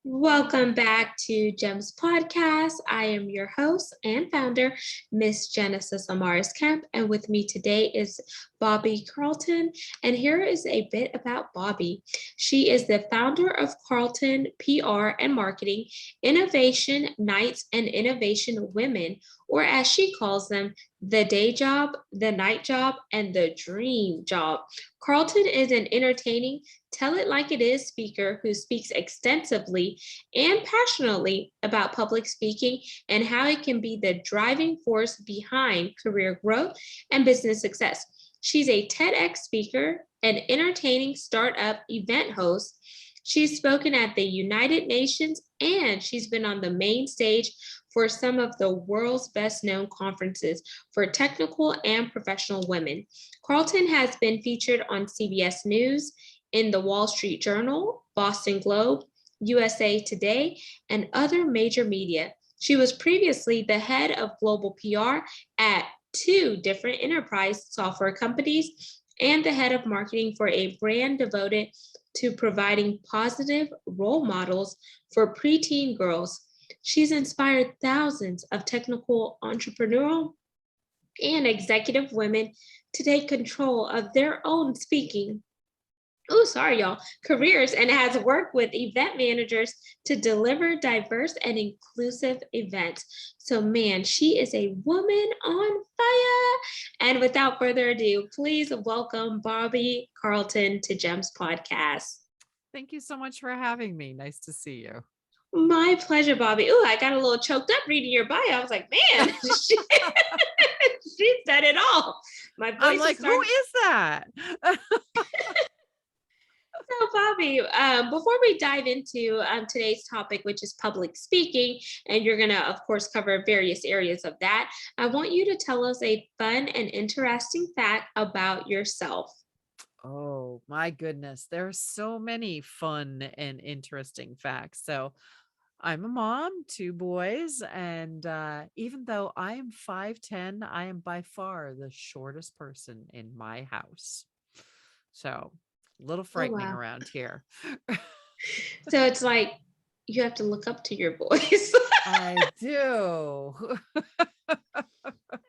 Welcome back to Gems Podcast. I am your host and founder, Miss Genesis Amaris Kemp, and with me today is Bobbie Carlton. And here is a bit about Bobbie. She is the founder of Carlton PR and Marketing, Innovation Nights and Innovation Women, or as she calls them, the day job, the night job, and the dream job. Carlton is an entertaining, tell it like it is speaker who speaks extensively and passionately about public speaking and how it can be the driving force behind career growth and business success. She's a TEDx speaker, an entertaining startup event host. She's spoken at the United Nations and she's been on the main stage for some of the world's best known conferences for technical and professional women. Carlton has been featured on CBS News, in the Wall Street Journal, Boston Globe, USA Today, and other major media. She was previously the head of global PR at two different enterprise software companies and the head of marketing for a brand devoted to providing positive role models for preteen girls. She's inspired thousands of technical, entrepreneurial, and executive women to take control of their own speaking careers, and has worked with event managers to deliver diverse and inclusive events. So, man, she is a woman on fire. And without further ado, please welcome Bobbie Carlton to Gems Podcast. Thank you so much for having me. Nice to see you. My pleasure, Bobbie. Oh, I got a little choked up reading your bio. I was like, man, she's done it all. My voice I'm like, who is that? So, Bobbie, before we dive into today's topic, which is public speaking, and you're going to, of course, cover various areas of that, I want you to tell us a fun and interesting fact about yourself. Oh, my goodness. There are so many fun and interesting facts. So, I'm a mom, two boys, and even though I am 5'10", I am by far the shortest person in my house. So, a little Oh, frightening wow. around here. So it's like you have to look up to your boys. I do.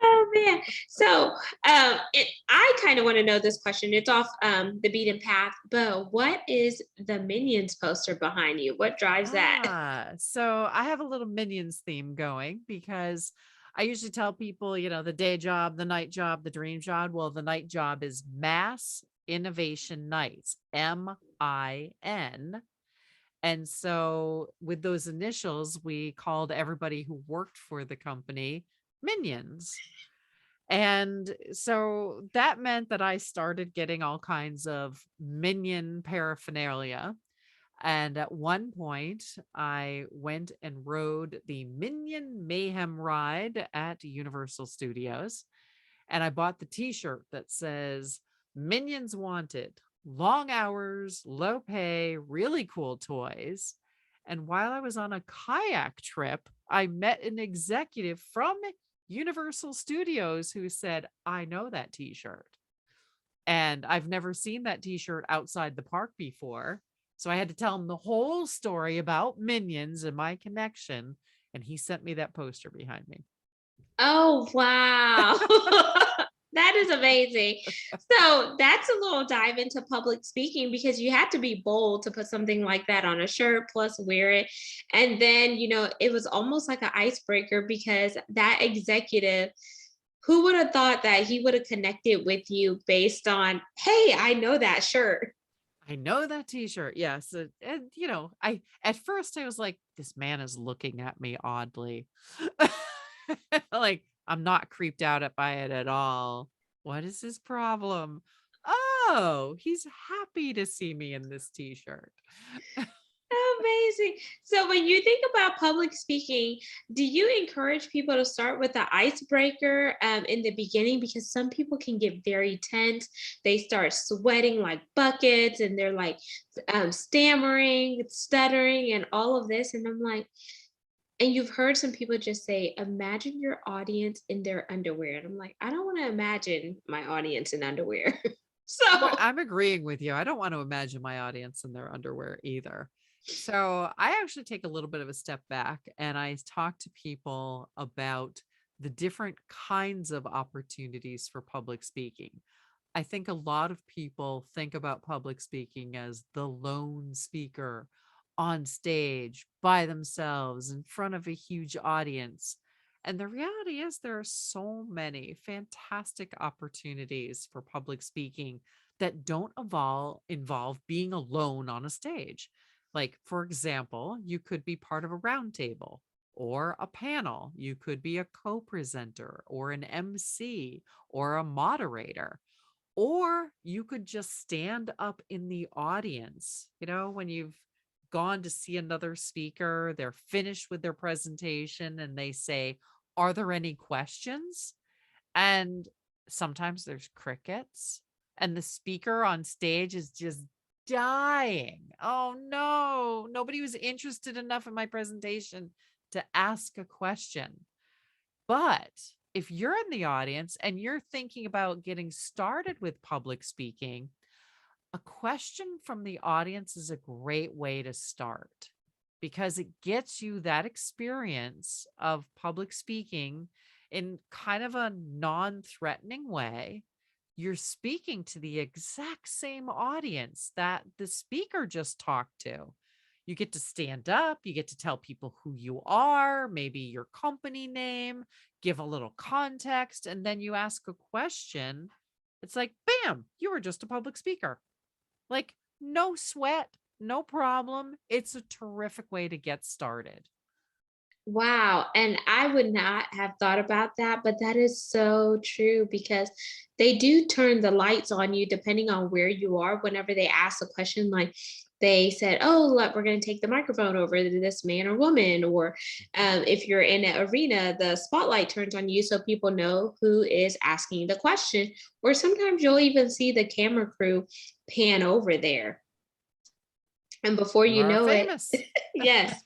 Oh, man. So I kind of want to know this question. It's off the beaten path, but what is the Minions poster behind you? What drives that? So I have a little Minions theme going because I usually tell people, the day job, the night job, the dream job. Well, the night job is Mass Innovation Nights, MIN. And so with those initials, we called everybody who worked for the company Minions. And so that meant that I started getting all kinds of minion paraphernalia. And at one point, I went and rode the Minion Mayhem ride at Universal Studios. And I bought the t-shirt that says Minions Wanted, long hours, low pay, really cool toys. And while I was on a kayak trip, I met an executive from Universal Studios who said, I know that t-shirt. And I've never seen that t-shirt outside the park before. So I had to tell him the whole story about Minions and my connection. And he sent me that poster behind me. Oh, wow. That is amazing. So that's a little dive into public speaking because you had to be bold to put something like that on a shirt, plus wear it. And then, it was almost like an icebreaker because that executive, who would have thought that he would have connected with you based on, hey, I know that shirt. I know that t-shirt. Yes. And, at first I was like, this man is looking at me oddly. Like, I'm not creeped out by it at all. What is his problem? Oh, he's happy to see me in this t-shirt. Amazing. So when you think about public speaking, do you encourage people to start with the icebreaker in the beginning? Because some people can get very tense. They start sweating like buckets and they're like stammering, stuttering, and all of this. And I'm like, and you've heard some people just say, imagine your audience in their underwear. And I'm like, I don't want to imagine my audience in underwear. So I'm agreeing with you. I don't want to imagine my audience in their underwear either. So I actually take a little bit of a step back and I talk to people about the different kinds of opportunities for public speaking. I think a lot of people think about public speaking as the lone speaker on stage by themselves in front of a huge audience. And the reality is, there are so many fantastic opportunities for public speaking that don't involve being alone on a stage. Like, for example, you could be part of a roundtable or a panel. You could be a co presenter or an MC or a moderator, or you could just stand up in the audience. When you've gone to see another speaker, they're finished with their presentation and they say, "Are there any questions?" And sometimes there's crickets, and the speaker on stage is just dying. Oh no, nobody was interested enough in my presentation to ask a question. But if you're in the audience and you're thinking about getting started with public speaking, a question from the audience is a great way to start because it gets you that experience of public speaking in kind of a non threatening way. You're speaking to the exact same audience that the speaker just talked to. You get to stand up, you get to tell people who you are, maybe your company name, give a little context, and then you ask a question. It's like, bam, you were just a public speaker. Like, no sweat, no problem. It's a terrific way to get started. Wow. And I would not have thought about that, but that is so true because they do turn the lights on you depending on where you are. Whenever they ask a question, like they said, "Oh, look, we're going to take the microphone over to this man or woman," or if you're in an arena, the spotlight turns on you so people know who is asking the question. Or sometimes you'll even see the camera crew pan over there. And before You you are know it, famous. yes,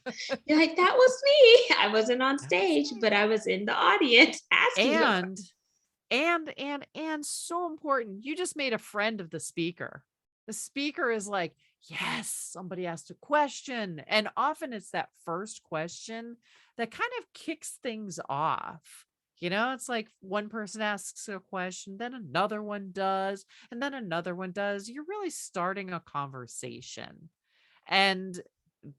you're like, "That was me. I wasn't on That was stage, but me. I was in the audience asking a question." And so important. You just made a friend of the speaker. The speaker is like, yes, somebody asked a question. And often it's that first question that kind of kicks things off. It's like one person asks a question, then another one does, and then another one does. You're really starting a conversation. And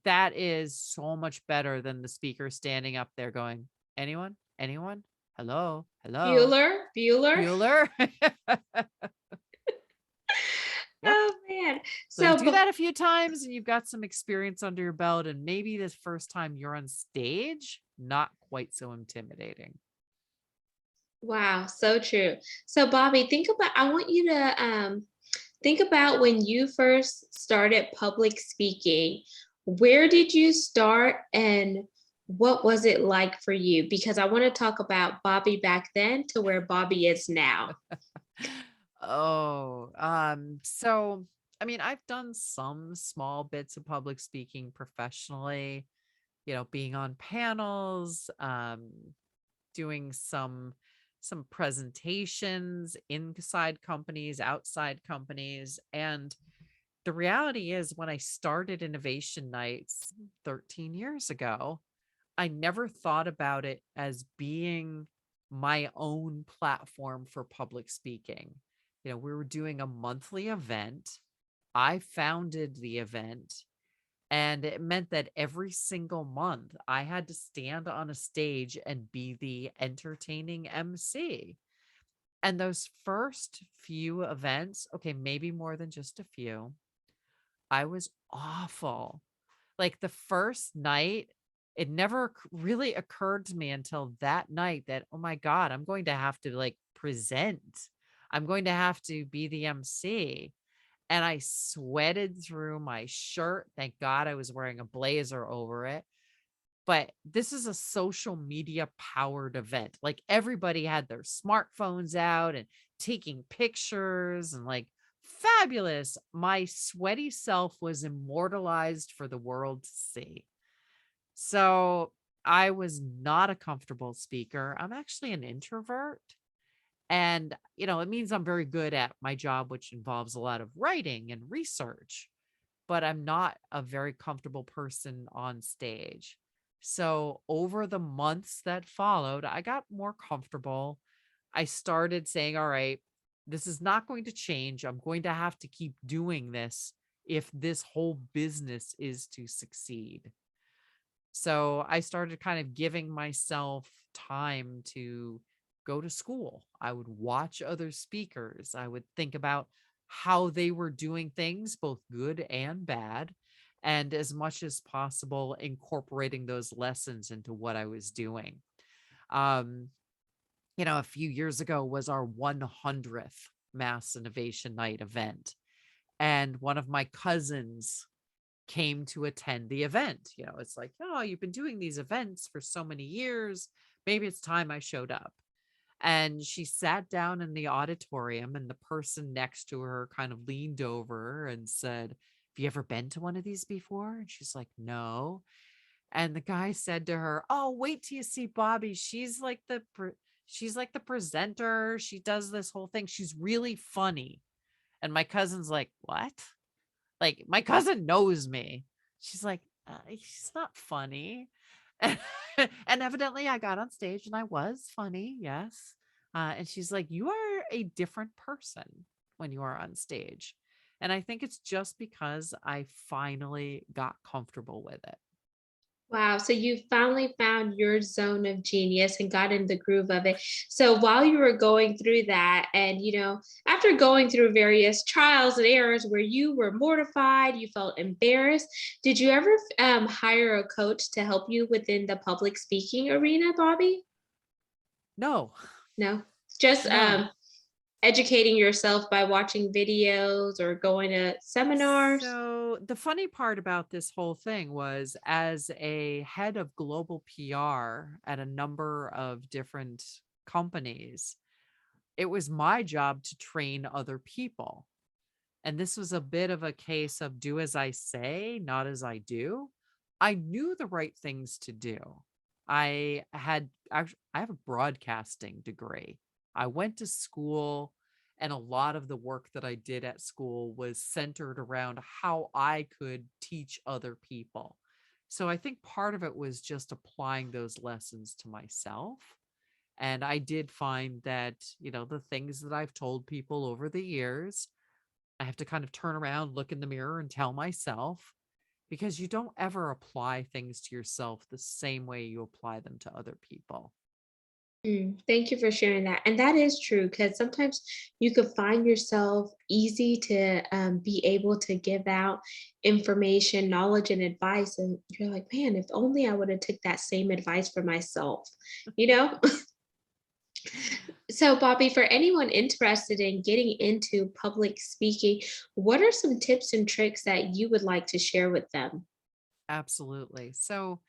that is so much better than the speaker standing up there going, anyone? Anyone? Hello? Hello? Bueller, Bueller. Bueller? Yep. Oh, man. So you So, do that a few times and you've got some experience under your belt, and maybe this first time you're on stage, not quite so intimidating. wow, so true. So, Bobby, I want you to think about when you first started public speaking. Where did you start and what was it like for you? Because I want to talk about Bobby back then to where Bobby is now. Oh, so I mean, I've done some small bits of public speaking professionally, being on panels, doing some presentations inside companies, outside companies. And the reality is, when I started Innovation Nights 13 years ago, I never thought about it as being my own platform for public speaking. We were doing a monthly event. I founded the event, and it meant that every single month I had to stand on a stage and be the entertaining MC. And those first few events, okay, maybe more than just a few, I was awful. Like, the first night, it never really occurred to me until that night that, oh my God, I'm going to have to like present. I'm going to have to be the MC. And I sweated through my shirt. Thank God I was wearing a blazer over it. But this is a social media powered event. Like, everybody had their smartphones out and taking pictures and like, fabulous. My sweaty self was immortalized for the world to see. So I was not a comfortable speaker. I'm actually an introvert. And, it means I'm very good at my job, which involves a lot of writing and research. but I'm not a very comfortable person on stage. So over the months that followed, I got more comfortable. I started saying, all right, this is not going to change. I'm going to have to keep doing this if this whole business is to succeed. So I started kind of giving myself time to go to school. I would watch other speakers. I would think about how they were doing things, both good and bad, and as much as possible, incorporating those lessons into what I was doing. Um, a few years ago was our 100th Mass Innovation Night event. And one of my cousins came to attend the event. It's like, oh, you've been doing these events for so many years. Maybe it's time I showed up. And she sat down in the auditorium, and the person next to her kind of leaned over and said, have you ever been to one of these before? And she's like, no. And the guy said to her, oh, wait till you see Bobbie. She's like the presenter. She does this whole thing. She's really funny. And my cousin's like, what? Like, my cousin knows me. She's like, she's not funny. And evidently I got on stage and I was funny. Yes. And she's like, you are a different person when you are on stage. And I think it's just because I finally got comfortable with it. Wow. So you finally found your zone of genius and got in the groove of it. So while you were going through that, and after going through various trials and errors where you were mortified, you felt embarrassed, did you ever hire a coach to help you within the public speaking arena, Bobbie? No, No, just no. educating yourself by watching videos or going to seminars. So the funny part about this whole thing was, as a head of global PR at a number of different companies, it was my job to train other people. And this was a bit of a case of do as I say, not as I do. I knew the right things to do. I have a broadcasting degree. I went to school, and a lot of the work that I did at school was centered around how I could teach other people. So I think part of it was just applying those lessons to myself. And I did find that, the things that I've told people over the years, I have to kind of turn around, look in the mirror, and tell myself, because you don't ever apply things to yourself the same way you apply them to other people. Thank you for sharing that. And that is true because sometimes you could find yourself easy to be able to give out information, knowledge, and advice. And you're like, man, if only I would have took that same advice for myself, you know? So, Bobbie, for anyone interested in getting into public speaking, what are some tips and tricks that you would like to share with them? Absolutely. So,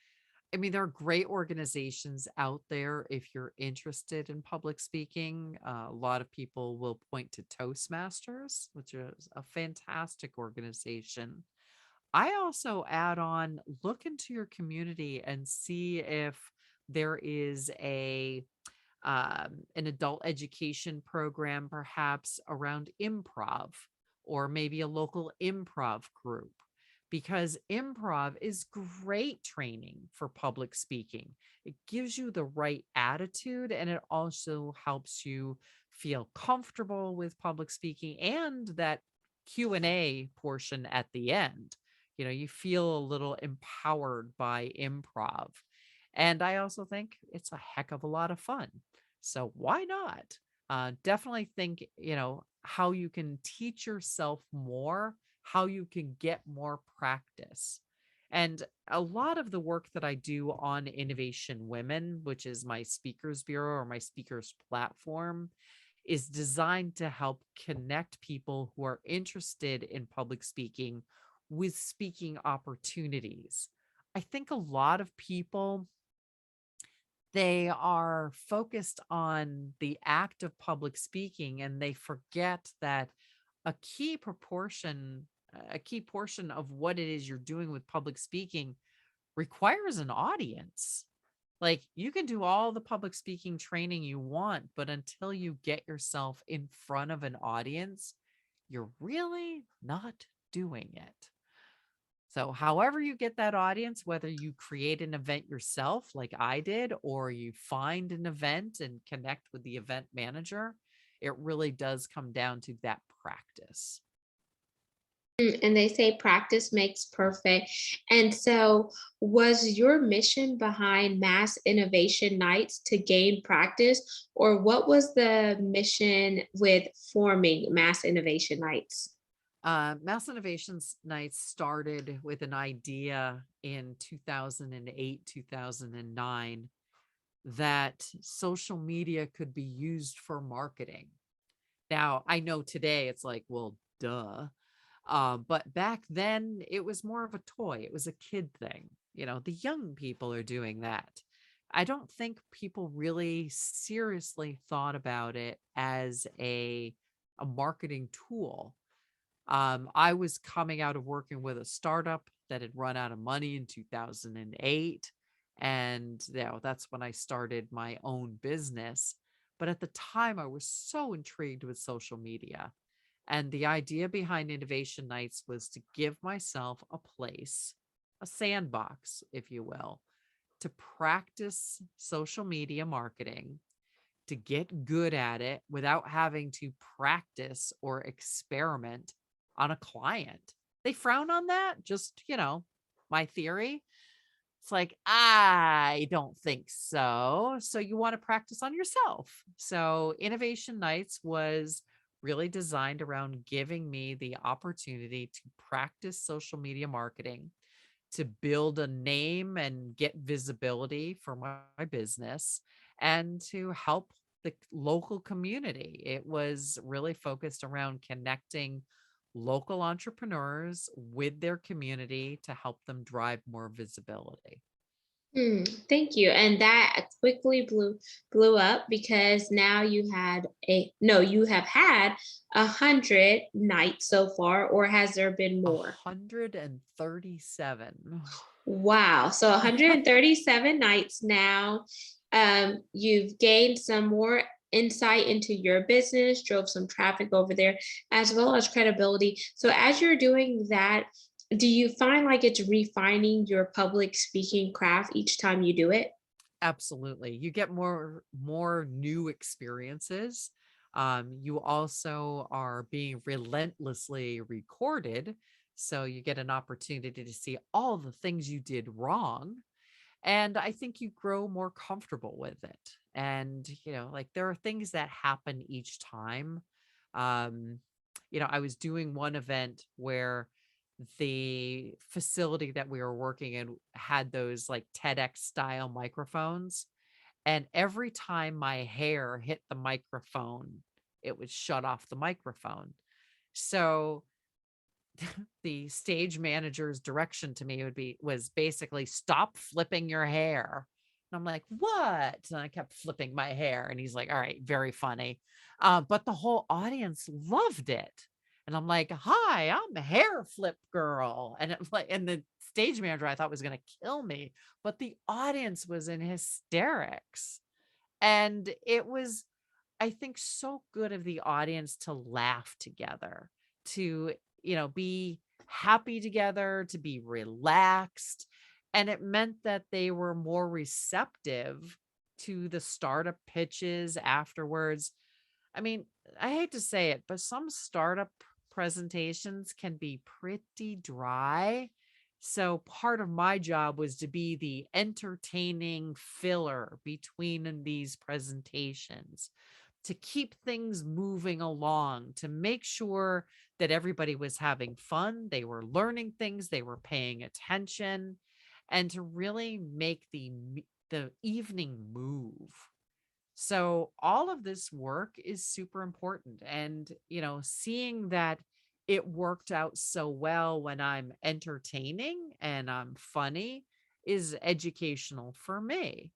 I mean, there are great organizations out there if you're interested in public speaking. A lot of people will point to Toastmasters, which is a fantastic organization. I also add on, look into your community and see if there is an adult education program, perhaps around improv, or maybe a local improv group, because improv is great training for public speaking. It gives you the right attitude, and it also helps you feel comfortable with public speaking, and that Q&A portion at the end. You feel a little empowered by improv. And I also think it's a heck of a lot of fun. So why not? Definitely think, how you can teach yourself more, how you can get more practice. And a lot of the work that I do on Innovation Women, which is my speakers bureau or my speakers platform, is designed to help connect people who are interested in public speaking with speaking opportunities. I think a lot of people, they are focused on the act of public speaking, and they forget that a key proportion a key portion of what it is you're doing with public speaking requires an audience. Like, you can do all the public speaking training you want, but until you get yourself in front of an audience, you're really not doing it. So, however you get that audience, whether you create an event yourself, like I did, or you find an event and connect with the event manager, it really does come down to that practice. And they say practice makes perfect. And so, was your mission behind Mass Innovation Nights to gain practice, or what was the mission with forming Mass Innovation Nights? Mass Innovations Nights started with an idea in 2008, 2009 that social media could be used for marketing. Now, I know today it's like, well, duh. But back then it was more of a toy. It was a kid thing. The young people are doing that. I don't think people really seriously thought about it as a marketing tool. I was coming out of working with a startup that had run out of money in 2008. And that's when I started my own business. But at the time, I was so intrigued with social media. And the idea behind Innovation Nights was to give myself a place, a sandbox, if you will, to practice social media marketing, to get good at it without having to practice or experiment on a client. They frown on that. Just, my theory. It's like, I don't think so. So you want to practice on yourself. So Innovation Nights was really designed around giving me the opportunity to practice social media marketing, to build a name and get visibility for my business, and to help the local community. It was really focused around connecting local entrepreneurs with their community to help them drive more visibility. Thank you. And that quickly blew up because now you have had 100 nights so far, or has there been more? 137. Wow. So 137 nights now. You've gained some more insight into your business, drove some traffic over there, as well as credibility. So as you're doing that, do you find like it's refining your public speaking craft each time you do it? Absolutely. You get more new experiences. You also are being relentlessly recorded. So you get an opportunity to see all the things you did wrong. And I think you grow more comfortable with it. And, like there are things that happen each time. Um, I was doing one event where the facility that we were working in had those like TEDx style microphones. And every time my hair hit the microphone, it would shut off the microphone. So the stage manager's direction to me was basically stop flipping your hair. And I'm like, what? And I kept flipping my hair. And he's like, all right, very funny. But the whole audience loved it. And I'm like, hi, I'm a hair flip girl. And and the stage manager I thought was gonna kill me, but the audience was in hysterics. And it was, I think, so good of the audience to laugh together, to, be happy together, to be relaxed. And it meant that they were more receptive to the startup pitches afterwards. I mean, I hate to say it, but some startup presentations can be pretty dry. So part of my job was to be the entertaining filler between these presentations, to keep things moving along, to make sure that everybody was having fun, they were learning things, they were paying attention, and to really make the evening move. So all of this work is super important. And, seeing that it worked out so well when I'm entertaining and I'm funny is educational for me.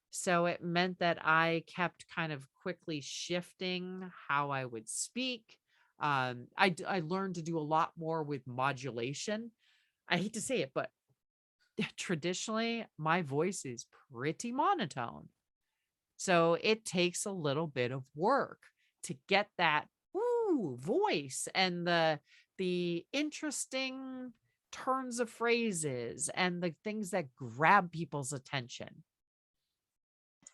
So it meant that I kept kind of quickly shifting how I would speak. I learned to do a lot more with modulation. I hate to say it, but traditionally my voice is pretty monotone. So it takes a little bit of work to get that voice and the interesting turns of phrases and the things that grab people's attention.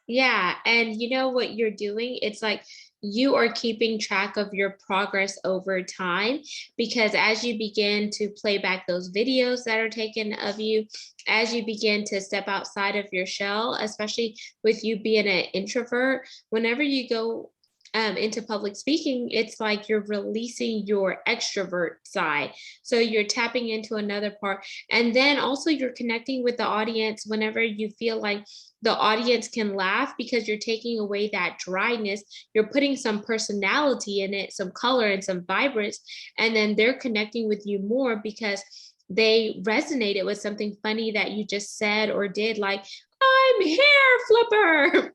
Yeah, and you know what you're doing? It's like you are keeping track of your progress over time because as you begin to play back those videos that are taken of you, as you begin to step outside of your shell, especially with you being an introvert, whenever you go into public speaking, it's like you're releasing your extrovert side. So you're tapping into another part. And then also you're connecting with the audience whenever you feel like the audience can laugh because you're taking away that dryness. You're putting some personality in it, some color and some vibrance. And then they're connecting with you more because they resonated with something funny that you just said or did, like, I'm here, Flipper.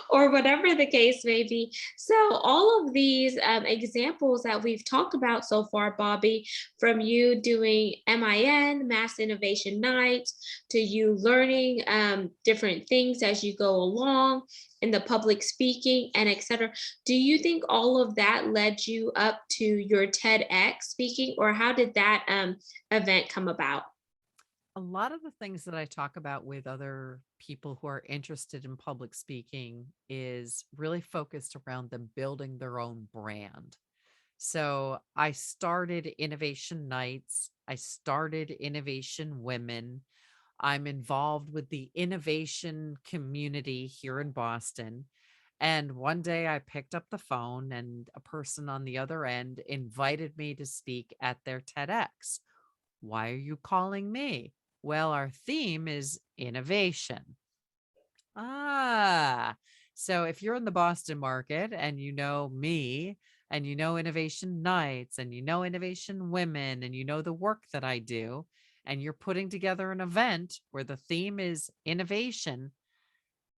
Or whatever the case may be. So, all of these examples that we've talked about so far, Bobbie, from you doing MIN, Mass Innovation Nights, to you learning different things as you go along in the public speaking and etc. Do you think all of that led you up to your TEDx speaking, or how did that event come about? A lot of the things that I talk about with other people who are interested in public speaking is really focused around them building their own brand. So I started Innovation Nights, I started Innovation Women. I'm involved with the innovation community here in Boston. And one day I picked up the phone and a person on the other end invited me to speak at their TEDx. Why are you calling me? Well, our theme is innovation. Ah, so if you're in the Boston market and you know me and you know Innovation Nights and you know Innovation Women and you know the work that I do, and you're putting together an event where the theme is innovation,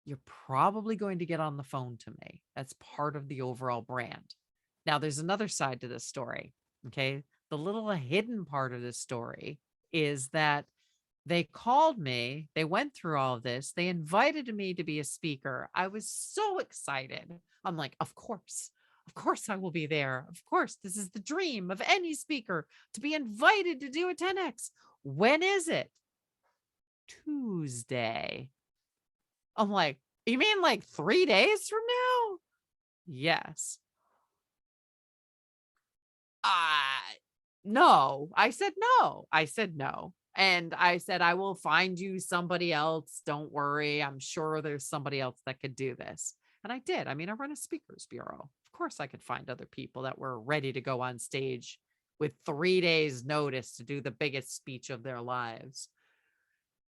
you're probably going to get on the phone to me. That's part of the overall brand. Now, there's another side to this story. Okay. The little hidden part of this story is that they called me, they went through all of this, they invited me to be a speaker. I was so excited. I'm like, of course I will be there. Of course, this is the dream of any speaker to be invited to do a 10X. When is it? Tuesday. I'm like, you mean like 3 days from now? Yes. Uh, no. I said no. I said no. And I said, I will find you somebody else. Don't worry. I'm sure there's somebody else that could do this. And I did. I mean, I run a speakers bureau. Of course, I could find other people that were ready to go on stage with 3 days' notice to do the biggest speech of their lives.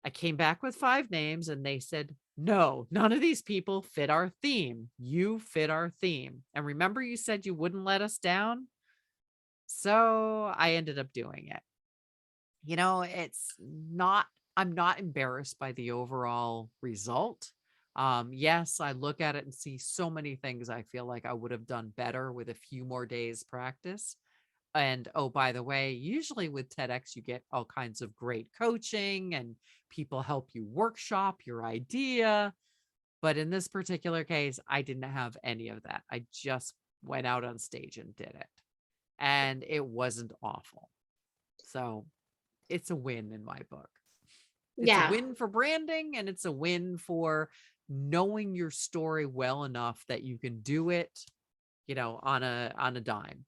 I came back with 5 names and they said, no, none of these people fit our theme. You fit our theme. And remember, you said you wouldn't let us down? So I ended up doing it. It's not, I'm not embarrassed by the overall result. Yes, I look at it and see so many things I feel like I would have done better with a few more days practice. And oh, by the way, usually with TEDx, you get all kinds of great coaching and people help you workshop your idea. But in this particular case, I didn't have any of that. I just went out on stage and did it. And it wasn't awful. So it's a win in my book. It's a Yeah. win for branding and it's a win for knowing your story well enough that you can do it, on a dime.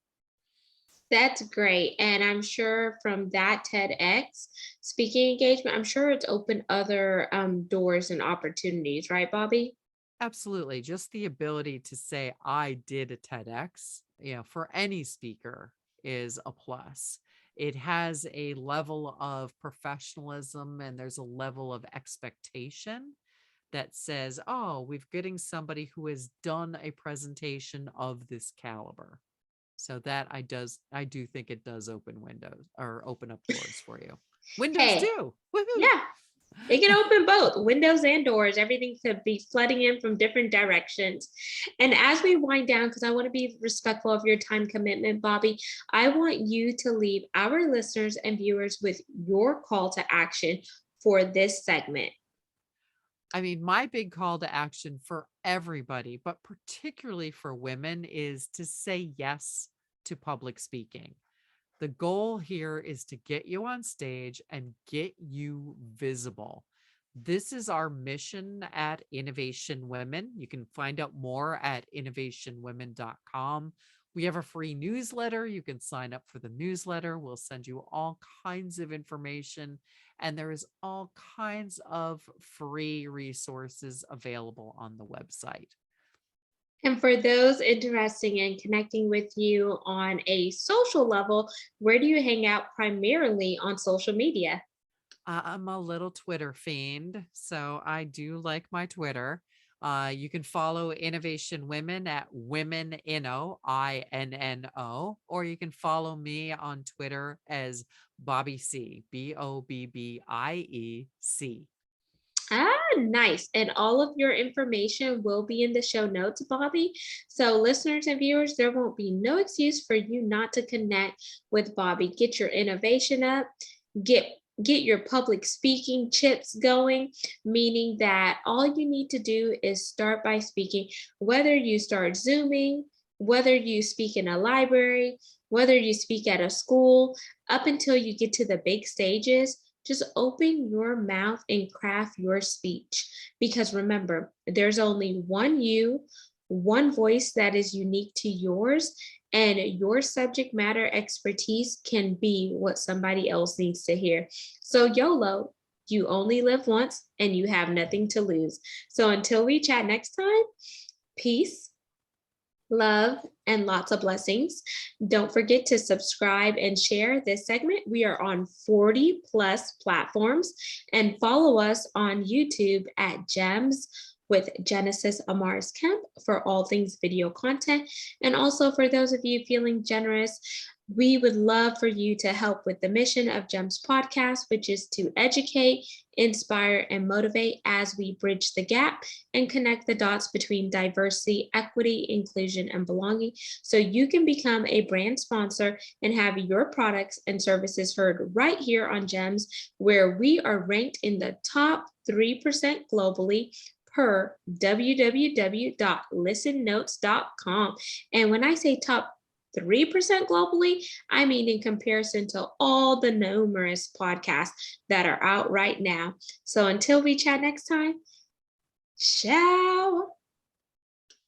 That's great. And I'm sure from that TEDx speaking engagement, I'm sure it's opened other doors and opportunities, right, Bobbie? Absolutely. Just the ability to say, I did a TEDx, for any speaker is a plus. It has a level of professionalism and there's a level of expectation that says, oh, we're getting somebody who has done a presentation of this caliber. So that I do think it does open windows or open up doors for you. Windows Hey, too. Woohoo. yeah, it can open both windows and doors. Everything could be flooding in from different directions. And as we wind down, because I want to be respectful of your time commitment, Bobbie, I want you to leave our listeners and viewers with your call to action for this segment. I mean, my big call to action for everybody, but particularly for women, is to say yes to public speaking. The goal here is to get you on stage and get you visible. This is our mission at Innovation Women. You can find out more at innovationwomen.com. We have a free newsletter. You can sign up for the newsletter. We'll send you all kinds of information, and there is all kinds of free resources available on the website. And for those interested in connecting with you on a social level, where do you hang out primarily on social media? I'm a little Twitter fiend, so I do like my Twitter. You can follow Innovation Women at Women Inno, INNO, or you can follow me on Twitter as Bobbie C, BOBBIEC. Ah, nice. And all of your information will be in the show notes, Bobbie. So, listeners and viewers, there won't be no excuse for you not to connect with Bobbie. Get your innovation up, get get your public speaking chips going, meaning that all you need to do is start by speaking, whether you start Zooming, whether you speak in a library, whether you speak at a school, up until you get to the big stages. Just open your mouth and craft your speech. Because remember, there's only one you, one voice that is unique to yours, and your subject matter expertise can be what somebody else needs to hear. So, YOLO, you only live once and you have nothing to lose. So, until we chat next time, peace, love, and lots of blessings. Don't forget to subscribe and share this segment. We are on 40 plus platforms, and follow us on YouTube at Gems with Genesis Amaris Kemp for all things video content. And also for those of you feeling generous, we would love for you to help with the mission of Gems Podcast, which is to educate, inspire, and motivate as we bridge the gap and connect the dots between diversity, equity, inclusion, and belonging. So you can become a brand sponsor and have your products and services heard right here on Gems, where we are ranked in the top 3% globally per www.listennotes.com. And when I say top 3% globally, I mean in comparison to all the numerous podcasts that are out right now. So until we chat next time, ciao.